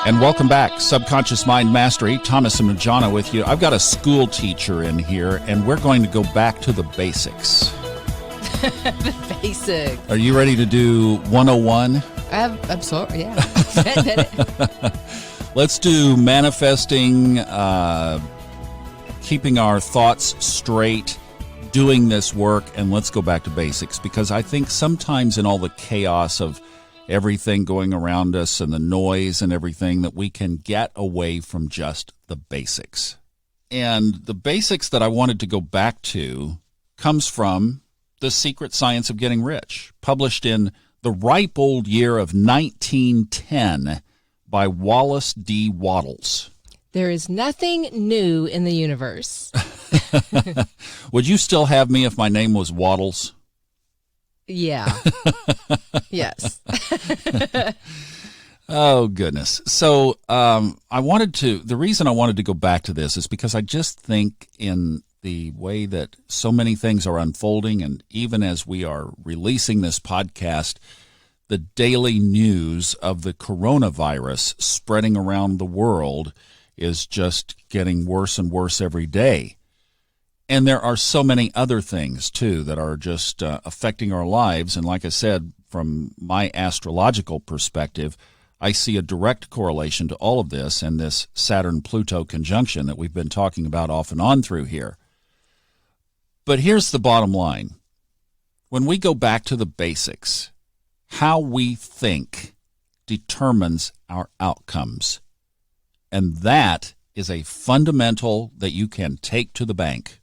And welcome back, Subconscious Mind Mastery. Thomas and Majana with you. I've got a school teacher in here, and we're going to go back to the basics. The basics. Are you ready to do 101? I'm sorry, yeah. Let's do manifesting, keeping our thoughts straight, doing this work, and let's go back to basics, because I think sometimes in all the chaos of everything going around us and the noise and everything, that we can get away from just the basics. And the basics that I wanted to go back to comes from The Secret Science of Getting Rich, published in the ripe old year of 1910 by Wallace D. Waddles. There is nothing new in the universe. Would you still have me if my name was Waddles? Yeah. Yes. Oh, goodness. So the reason I wanted to go back to this is because I just think in the way that so many things are unfolding, and even as we are releasing this podcast, the daily news of the coronavirus spreading around the world is just getting worse and worse every day. And there are so many other things, too, that are just affecting our lives. And like I said, from my astrological perspective, I see a direct correlation to all of this and this Saturn Pluto conjunction that we've been talking about off and on through here. But here's the bottom line. When we go back to the basics, how we think determines our outcomes. And that is a fundamental that you can take to the bank.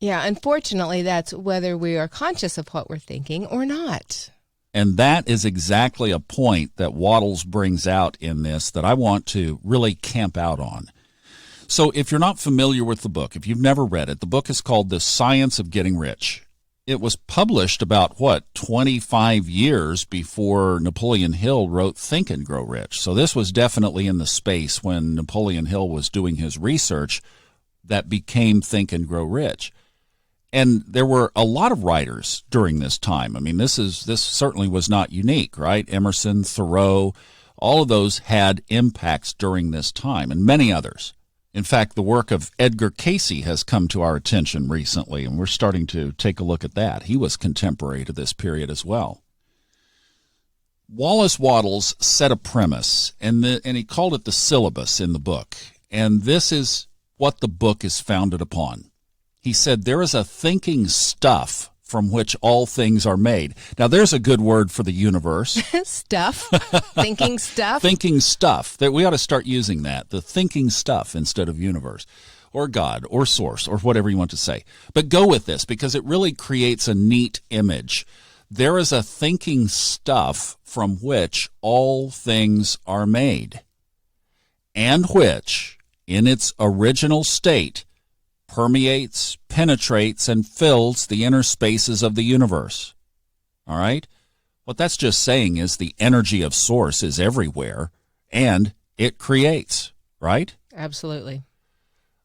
Yeah, unfortunately, that's whether we are conscious of what we're thinking or not. And that is exactly a point that Waddles brings out in this that I want to really camp out on. So if you're not familiar with the book, if you've never read it, the book is called The Science of Getting Rich. It was published about, 25 years before Napoleon Hill wrote Think and Grow Rich. So this was definitely in the space when Napoleon Hill was doing his research that became Think and Grow Rich. And there were a lot of writers during this time. I mean, this certainly was not unique, right? Emerson, Thoreau, all of those had impacts during this time, and many others. In fact, the work of Edgar Cayce has come to our attention recently, and we're starting to take a look at that. He was contemporary to this period as well. Wallace Waddles set a premise, and he called it the Syllabus in the book. And this is what the book is founded upon. He said, there is a thinking stuff from which all things are made. Now, there's a good word for the universe. Stuff. Thinking stuff. Thinking stuff. That we ought to start using that, the thinking stuff instead of universe or God or source or whatever you want to say. But go with this because it really creates a neat image. There is a thinking stuff from which all things are made, and which, in its original state, permeates, penetrates, and fills the inner spaces of the universe. All right? What that's just saying is the energy of source is everywhere, and it creates, right? Absolutely.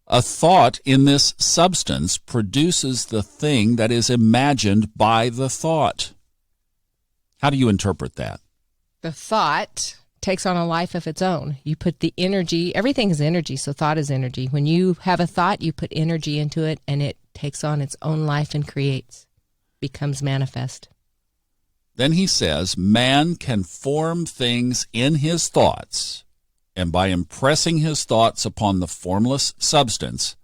A thought in this substance produces the thing that is imagined by the thought. How do you interpret that? The thought takes on a life of its own. You put the energy, everything is energy, so thought is energy. When you have a thought, you put energy into it, and it takes on its own life and creates, becomes manifest. Then he says, man can form things in his thoughts, and by impressing his thoughts upon the formless substance,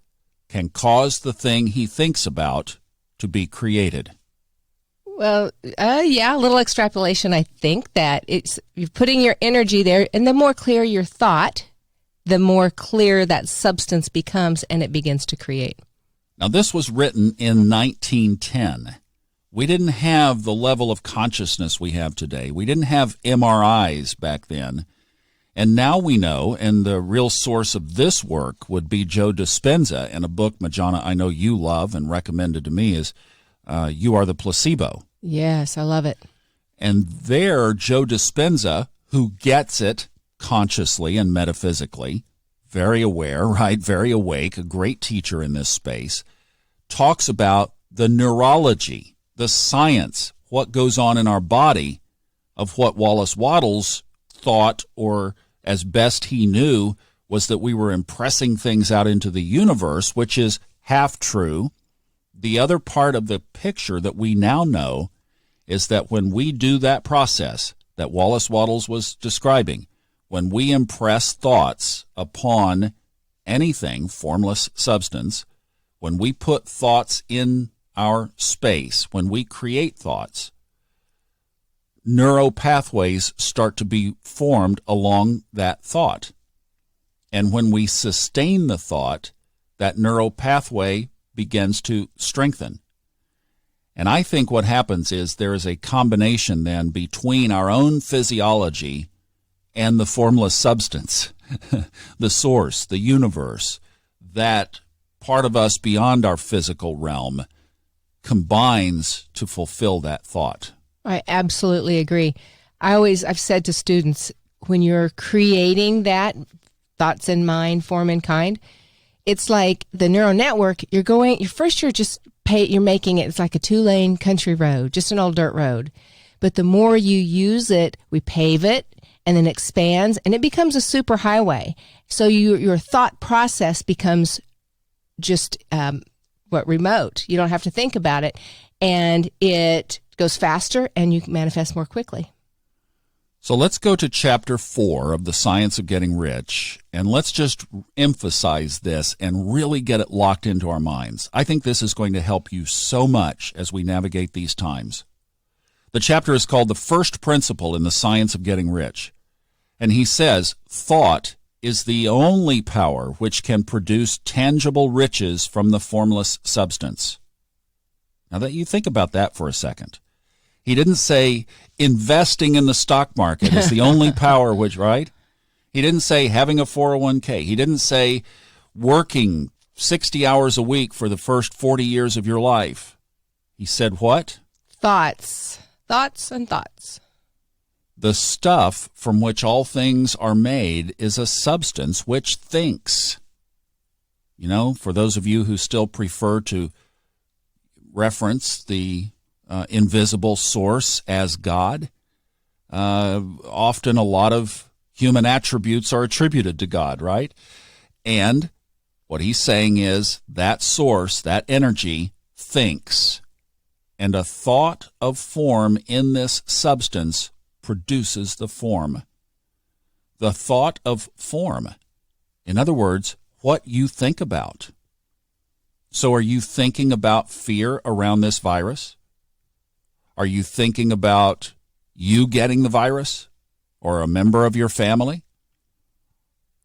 can cause the thing he thinks about to be created. Well, yeah, a little extrapolation. I think that you're putting your energy there, and the more clear your thought, the more clear that substance becomes, and it begins to create. Now, this was written in 1910. We didn't have the level of consciousness we have today. We didn't have MRIs back then. And now we know, and the real source of this work would be Joe Dispenza in a book, Majana, I know you love and recommended to me, is You Are the Placebo. Yes, I love it. And there, Joe Dispenza, who gets it consciously and metaphysically, very aware, right, very awake, a great teacher in this space, talks about the neurology, the science, what goes on in our body of what Wallace Waddles thought or as best he knew, was that we were impressing things out into the universe, which is half true. The other part of the picture that we now know is that when we do that process that Wallace Waddles was describing, when we impress thoughts upon anything, formless substance, when we put thoughts in our space, when we create thoughts, neural pathways start to be formed along that thought. And when we sustain the thought, that neural pathway begins to strengthen. And I think what happens is there is a combination then between our own physiology and the formless substance, the source, the universe, that part of us beyond our physical realm combines to fulfill that thought. I absolutely agree. I've said to students, when you're creating that thoughts in mind, form in kind, it's like the neural network. You're making it. It's like a 2-lane country road, just an old dirt road. But the more you use it, we pave it, and then it expands, and it becomes a super highway. So your thought process becomes just remote. You don't have to think about it, and it goes faster, and you manifest more quickly. So let's go to chapter 4 of The Science of Getting Rich, and let's just emphasize this and really get it locked into our minds. I think this is going to help you so much as we navigate these times. The chapter is called The First Principle in the Science of Getting Rich, and he says, thought is the only power which can produce tangible riches from the formless substance. Now that you think about that for a second. He didn't say investing in the stock market is the only power which, right? He didn't say having a 401k. He didn't say working 60 hours a week for the first 40 years of your life. He said what? Thoughts. Thoughts and thoughts. The stuff from which all things are made is a substance which thinks. You know, for those of you who still prefer to reference the invisible source as God, often a lot of human attributes are attributed to God, right? And what he's saying is that source, that energy, thinks. And a thought of form in this substance produces the form. The thought of form. In other words, what you think about. So are you thinking about fear around this virus? Are you thinking about you getting the virus or a member of your family?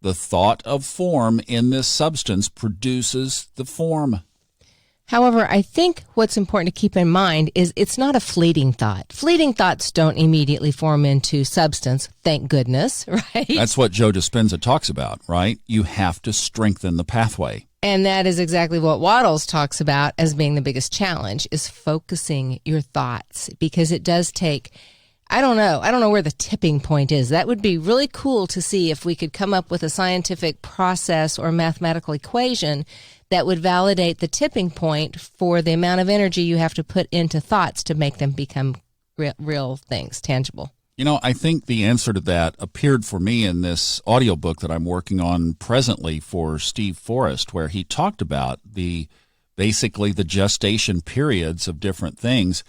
The thought of form in this substance produces the form. However, I think what's important to keep in mind is it's not a fleeting thought. Fleeting thoughts don't immediately form into substance, thank goodness, right? That's what Joe Dispenza talks about, right? You have to strengthen the pathway. And that is exactly what Waddles talks about as being the biggest challenge, is focusing your thoughts, because it does take, I don't know where the tipping point is. That would be really cool to see if we could come up with a scientific process or mathematical equation that would validate the tipping point for the amount of energy you have to put into thoughts to make them become real things, tangible. You know, I think the answer to that appeared for me in this audiobook that I'm working on presently for Steve Forrest, where he talked about basically the gestation periods of different things.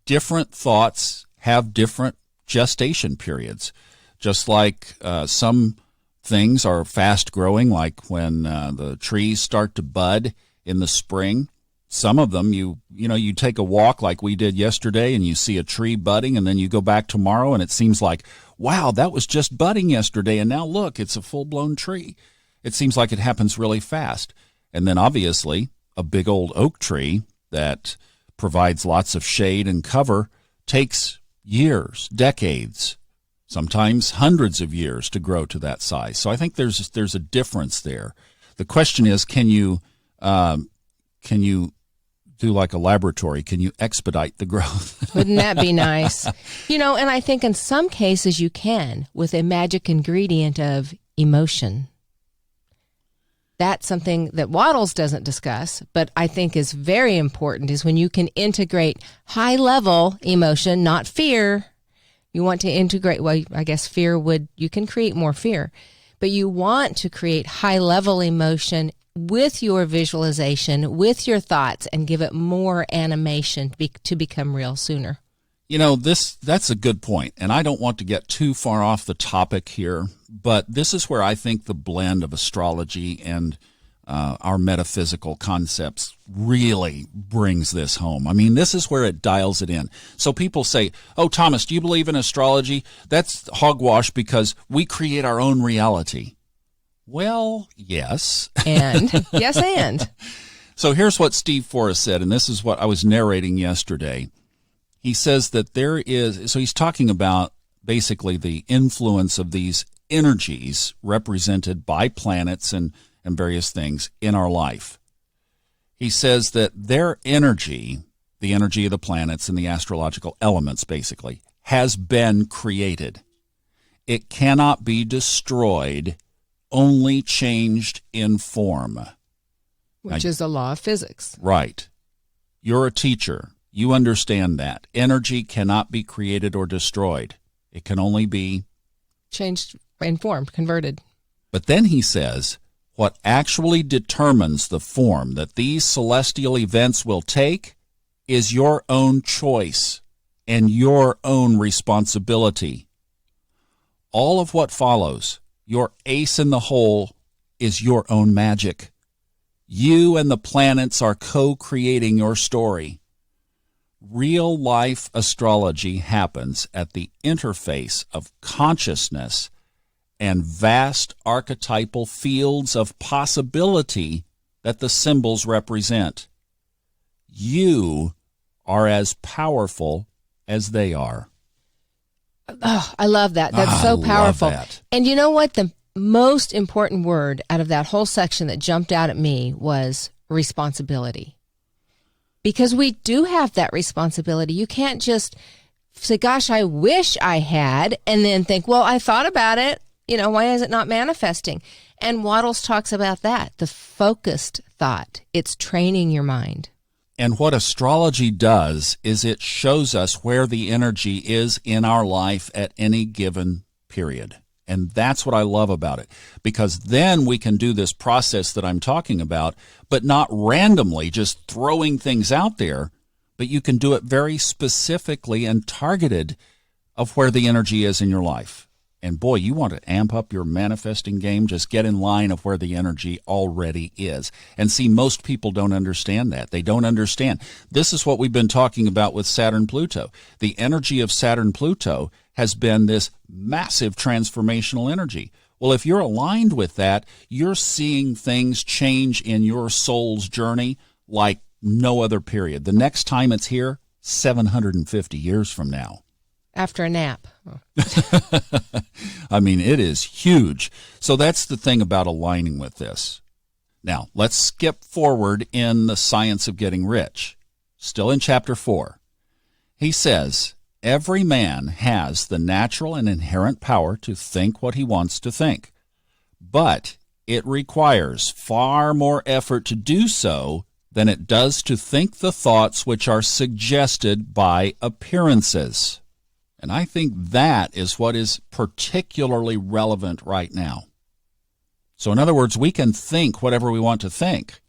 Different thoughts have different gestation periods, just like some things are fast growing, like when the trees start to bud in the spring. Some of them, you take a walk like we did yesterday and you see a tree budding, and then you go back tomorrow and it seems like, wow, that was just budding yesterday, and now look, it's a full-blown tree. It seems like it happens really fast. And then obviously a big old oak tree that provides lots of shade and cover takes years, decades, sometimes hundreds of years to grow to that size. So I think there's a difference there. The question is, can you do like a laboratory? Can you expedite the growth? Wouldn't that be nice? And I think in some cases you can, with a magic ingredient of emotion. That's something that Waddles doesn't discuss, but I think is very important, is when you can integrate high-level emotion, not fear, You want to integrate, well, I guess you can create more fear, but you want to create high-level emotion with your visualization, with your thoughts, and give it more animation to become real sooner. That's a good point, and I don't want to get too far off the topic here, but this is where I think the blend of astrology and our metaphysical concepts really brings this home. I mean, this is where it dials it in. So people say, oh, Thomas, do you believe in astrology? That's hogwash because we create our own reality. Well, yes. And, yes, and. So here's what Steve Forrest said, and this is what I was narrating yesterday. He says that so he's talking about basically the influence of these energies represented by planets and various things in our life. He says that their energy, the energy of the planets and the astrological elements basically, has been created. It cannot be destroyed, only changed in form. Which is a law of physics. Right. You're a teacher. You understand that. Energy cannot be created or destroyed. It can only be changed in form, converted. But then he says, what actually determines the form that these celestial events will take is your own choice and your own responsibility. All of what follows, your ace in the hole, is your own magic. You and the planets are co-creating your story. Real life astrology happens at the interface of consciousness and vast archetypal fields of possibility that the symbols represent. You are as powerful as they are. Oh, I love that. That's so powerful. Love that. And you know what? The most important word out of that whole section that jumped out at me was responsibility. Because we do have that responsibility. You can't just say, gosh, I wish I had, and then think, well, I thought about it. Why is it not manifesting? And Waddles talks about that, the focused thought. It's training your mind. And what astrology does is it shows us where the energy is in our life at any given period. And that's what I love about it, because then we can do this process that I'm talking about, but not randomly just throwing things out there, but you can do it very specifically and targeted of where the energy is in your life. And boy, you want to amp up your manifesting game, just get in line of where the energy already is. And see, most people don't understand that. They don't understand. This is what we've been talking about with Saturn Pluto. The energy of Saturn Pluto has been this massive transformational energy. Well, if you're aligned with that, you're seeing things change in your soul's journey like no other period. The next time it's here, 750 years from now. After a nap. I mean, it is huge. So that's the thing about aligning with this. Now, let's skip forward in the science of getting rich. Still in chapter 4. He says, every man has the natural and inherent power to think what he wants to think, but it requires far more effort to do so than it does to think the thoughts which are suggested by appearances. And I think that is what is particularly relevant right now. So in other words, we can think whatever we want to think.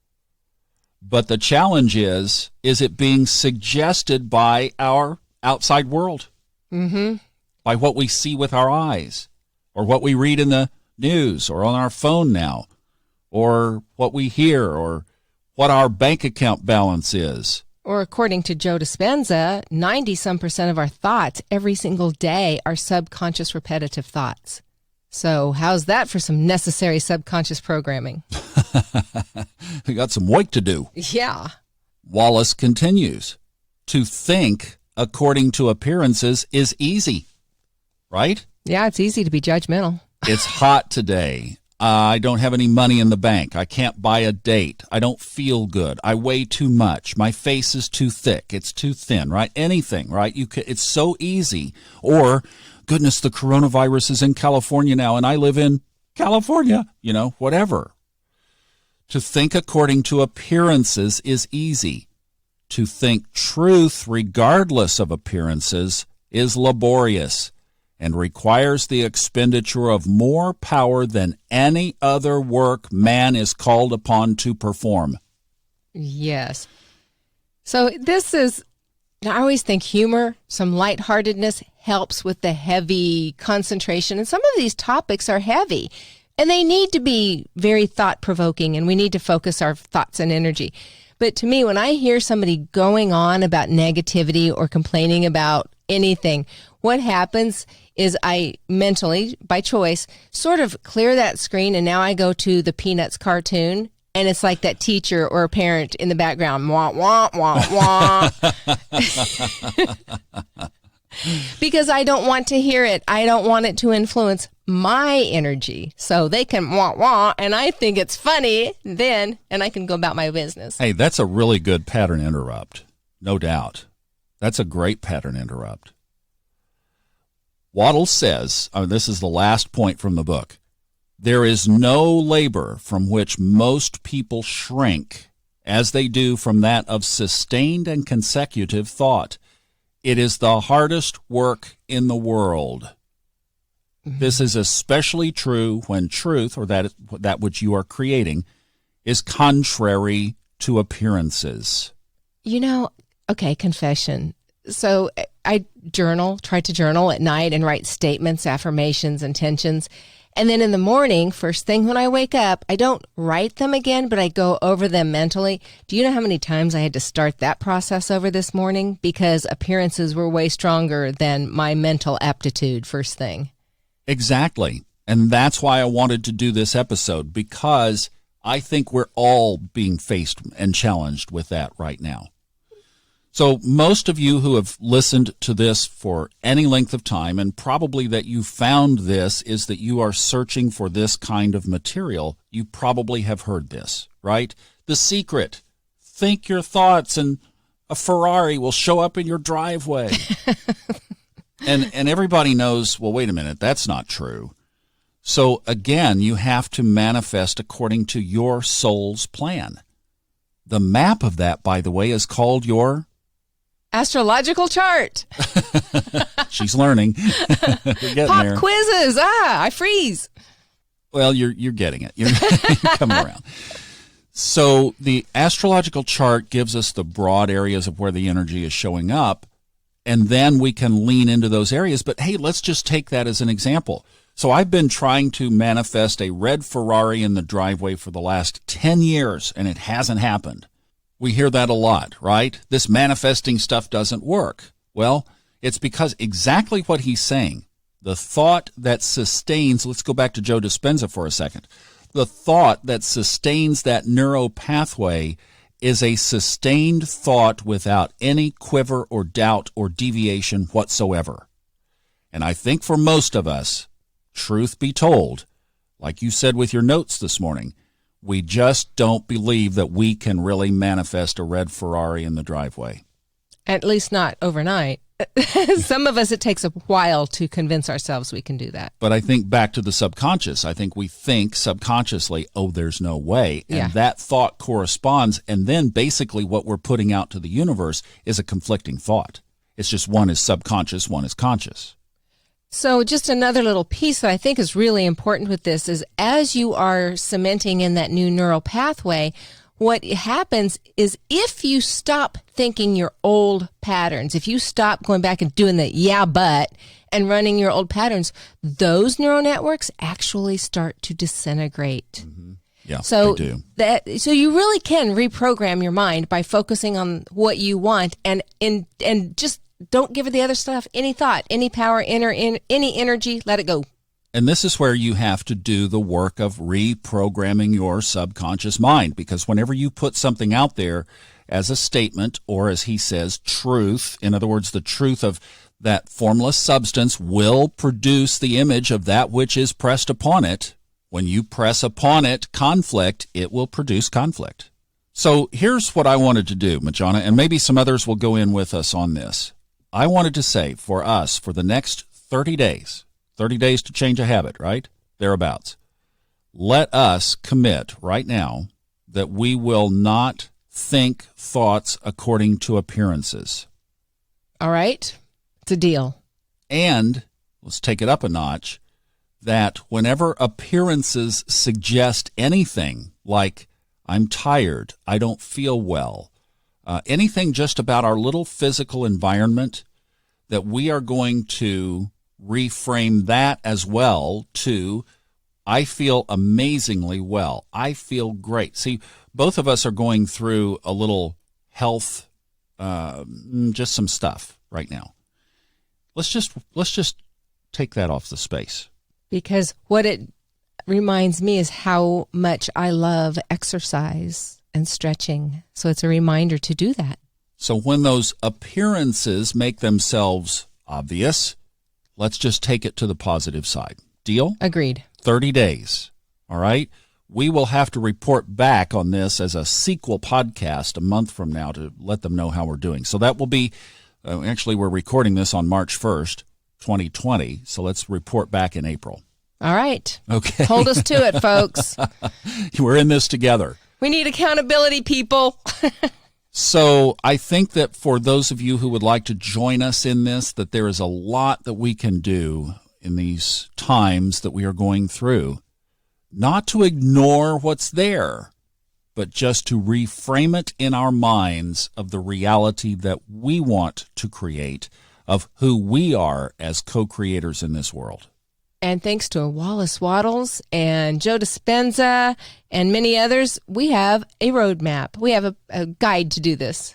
But the challenge is it being suggested by our outside world? Mm-hmm. By what we see with our eyes, or what we read in the news, or on our phone now, or what we hear, or what our bank account balance is. Or according to Joe Dispenza, 90% of our thoughts every single day are subconscious repetitive thoughts. So how's that for some necessary subconscious programming? We got some work to do. Yeah. Wallace continues, to think according to appearances is easy, right? Yeah, it's easy to be judgmental. It's hot today. I don't have any money in the bank. I can't buy a date. I don't feel good. I weigh too much. My face is too thick. It's too thin, right? Anything, right? It's so easy. Or, goodness, the coronavirus is in California now, and I live in California, whatever. To think according to appearances is easy. To think truth regardless of appearances is laborious. and requires the expenditure of more power than any other work man is called upon to perform. Yes. So this is, I always think humor, some lightheartedness helps with the heavy concentration. And some of these topics are heavy, and they need to be very thought-provoking, and we need to focus our thoughts and energy. But to me, when I hear somebody going on about negativity or complaining about anything, what happens is I mentally, by choice, sort of clear that screen, and now I go to the Peanuts cartoon, and it's like that teacher or a parent in the background, wah, wah, wah, wah. Because I don't want to hear it. I don't want it to influence my energy. So they can wah, wah, and I think it's funny then, and I can go about my business. Hey, that's a really good pattern interrupt. No doubt. That's a great pattern interrupt. Waddles says, this is the last point from the book, there is no labor from which most people shrink as they do from that of sustained and consecutive thought. It is the hardest work in the world. Mm-hmm. This is especially true when truth, or that which you are creating, is contrary to appearances. Okay, confession. So I try to journal at night and write statements, affirmations, intentions. And then in the morning, first thing when I wake up, I don't write them again, but I go over them mentally. Do you know how many times I had to start that process over this morning? Because appearances were way stronger than my mental aptitude first thing. Exactly. And that's why I wanted to do this episode, because I think we're all being faced and challenged with that right now. So most of you who have listened to this for any length of time, and probably that you found this, is that you are searching for this kind of material. You probably have heard this, right? The secret. Think your thoughts and a Ferrari will show up in your driveway. and everybody knows, well, wait a minute, that's not true. So again, you have to manifest according to your soul's plan. The map of that, by the way, is called your astrological chart. She's learning. We're getting Pop there. quizzes. I freeze. Well, you're getting it. You're coming around. So the astrological chart gives us the broad areas of where the energy is showing up, and then we can lean into those areas. But hey, let's just take that as an example. So I've been trying to manifest a red Ferrari in the driveway for the last 10 years, and it hasn't happened. We hear that a lot, right? This manifesting stuff doesn't work. Well, it's because exactly what he's saying, the thought that sustains, let's go back to Joe Dispenza for a second. The thought that sustains that neuro pathway is a sustained thought without any quiver or doubt or deviation whatsoever. And I think for most of us, truth be told, like you said with your notes this morning, we just don't believe that we can really manifest a red Ferrari in the driveway. At least not overnight. Some of us, it takes a while to convince ourselves we can do that. But I think back to the subconscious. I think we think subconsciously, oh, there's no way. And that thought corresponds. And then basically what we're putting out to the universe is a conflicting thought. It's just one is subconscious, one is conscious. So just another little piece that I think is really important with this is as you are cementing in that new neural pathway, what happens is if you stop thinking your old patterns, if you stop going back and doing the yeah, but, and running your old patterns, those neural networks actually start to disintegrate. Mm-hmm. Yeah, so they do. So you really can reprogram your mind by focusing on what you want and just don't give it the other stuff any thought, any power, any energy. Let it go. And this is where you have to do the work of reprogramming your subconscious mind, because whenever you put something out there as a statement, or as he says, truth, in other words, the truth of that formless substance will produce the image of that which is pressed upon it. When you press upon it conflict, it will produce conflict. So here's what I wanted to do, Majana, and maybe some others will go in with us on this. I wanted to say for us, for the next 30 days to change a habit, right? Thereabouts. Let us commit right now that we will not think thoughts according to appearances. All right. It's a deal. And let's take it up a notch, that whenever appearances suggest anything like I'm tired, I don't feel well, anything just about our little physical environment, that we are going to reframe that as well to I feel amazingly well. I feel great. See, both of us are going through a little health, just some stuff right now. Let's just take that off the space. Because what it reminds me is how much I love exercise and stretching. So it's a reminder to do that. So when those appearances make themselves obvious, let's just take it to the positive side. Deal? Agreed. 30 days. All right? We will have to report back on this as a sequel podcast a month from now to let them know how we're doing. So that will be, actually, we're recording this on March 1st, 2020. So let's report back in April. All right. Okay. Hold us to it, folks. We're in this together. We need accountability, people. So I think that for those of you who would like to join us in this, that there is a lot that we can do in these times that we are going through. Not to ignore what's there, but just to reframe it in our minds of the reality that we want to create, of who we are as co-creators in this world. And thanks to Wallace Waddles and Joe Dispenza and many others, we have a roadmap. We have a guide to do this.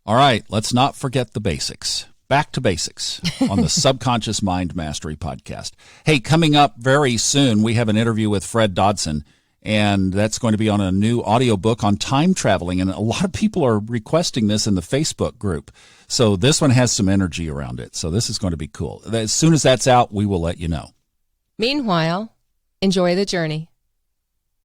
All right, let's not forget the basics. Back to basics on the Subconscious Mind Mastery podcast. Hey, coming up very soon, we have an interview with Fred Dodson, and that's going to be on a new audiobook on time traveling. And a lot of people are requesting this in the Facebook group. So this one has some energy around it. So this is going to be cool. As soon as that's out, we will let you know. Meanwhile, enjoy the journey.